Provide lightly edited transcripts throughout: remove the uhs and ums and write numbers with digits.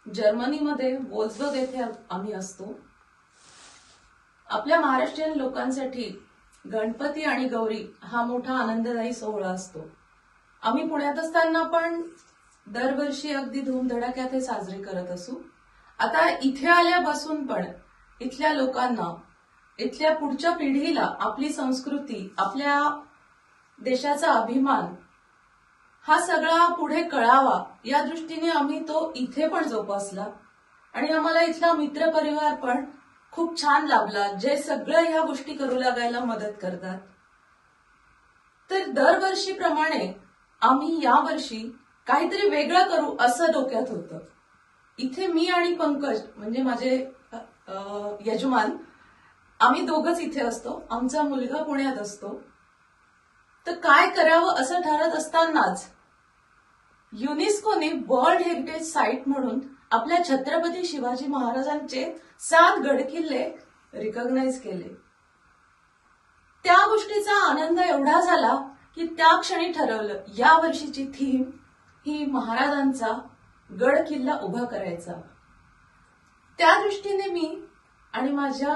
जर्मनीमध्ये वोल्सबर्ग येथे आम्ही असतो। आपल्या महाराष्ट्रीयन लोकांसाठी गणपती आणि गौरी हा मोठा आनंददायी सोहळा असतो। आम्ही पुण्यात असताना पण दरवर्षी अगदी धूमधडाक्यात हे साजरे करत असू। आता इथे आल्यापासून पण इथल्या लोकांना, इथल्या पुढच्या पिढीला आपली संस्कृती, आपल्या देशाचा अभिमान हा सगळा पुढे कळावा या दृष्टीने आम्ही तो इथे पण जोपासला आणि आम्हाला इथला मित्रपरिवार पण खूप छान लाभला, जे सगळं ह्या गोष्टी करू लागायला मदत करतात। तर दरवर्षीप्रमाणे आम्ही यावर्षी काहीतरी वेगळं करू असं डोक्यात होतं। इथे मी आणि पंकज म्हणजे माझे यजमान, आम्ही दोघंच इथे असतो, आमचा मुलगा पुण्यात असतो। तर काय करावं असं ठरत असतानाच युनेस्कोने वर्ल्ड हेरिटेज साइट म्हणून आपल्या छत्रपती शिवाजी महाराजांचे 7 गडकिल्ले रिकॉग्नाइज केले। त्या गोष्टीचा आनंद एवढा झाला की त्या क्षणी ठरवलं या वर्षीची थीम ही महाराजांचा गड किल्ला उभा करायचा। त्या दृष्टीने मी आणि माझ्या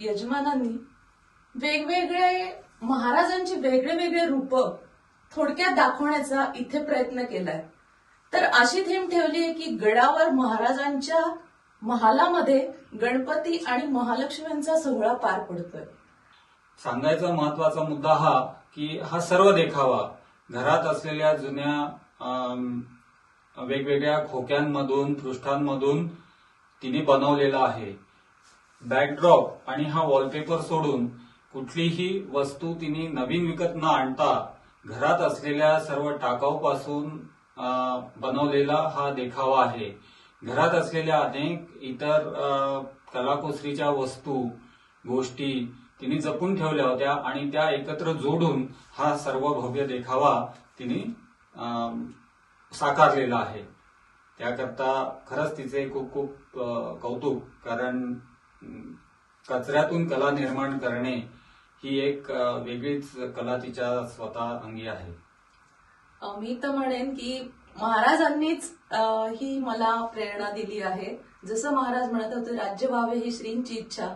यजमानांनी वेगवेगळे महाराजांची वेगळे रूप थोडक्यात दाखवण्याचा इथे प्रयत्न केलाय। तर अशी थीम ठेवली आहे की गडावर महाराजांच्या महालामध्ये गणपती आणि महालक्ष्म्यांचा सोहळा पार पडतोय। सांगायचा महत्वाचा मुद्दा हा की हा सर्व देखावा घरात असलेल्या जुन्या वेगवेगळ्या खोक्यांमधून, पृष्ठांमधून तिने बनवलेला आहे। बॅकड्रॉप आणि हा वॉलपेपर सोडून कुठलीही वस्तू तिने नवीन विकत न आणता घरात असलेल्या सर्व टाकाऊपासून बनवलेला हा देखावा आहे। घरात असलेल्या अनेक इतर कलाकुसरीच्या वस्तू, गोष्टी तिने जपून ठेवल्या होत्या आणि त्या एकत्र जोडून हा सर्व भव्य देखावा तिने साकारलेला आहे। त्याकरता खरंच तिचे खूप खूप कौतुक, कारण कचऱ्यातून कला निर्माण करणे ही एक वेगळीच कला तिच्या स्वतः अंगी आहे। मी तर म्हणेन की महाराजांनीच ही मला प्रेरणा दिली आहे। जसं महाराज म्हणत होते राज्य व्हावे ही श्रींची इच्छा,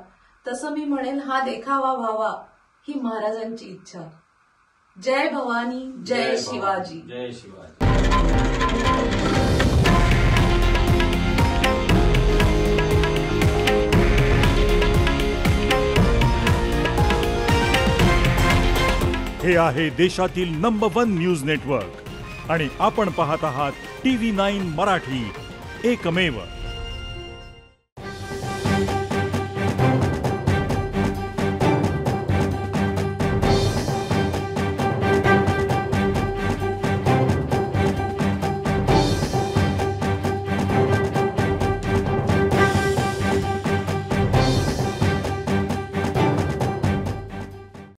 तसं मी म्हणेन हा देखावा व्हावा ही महाराजांची इच्छा। जय भवानी, जय शिवाजी। जय शिवाजी। हे आहे देशातील नंबर 1 न्यूज नेटवर्क आणि आपण पाहत आहात TV9 मराठी, एकमेव।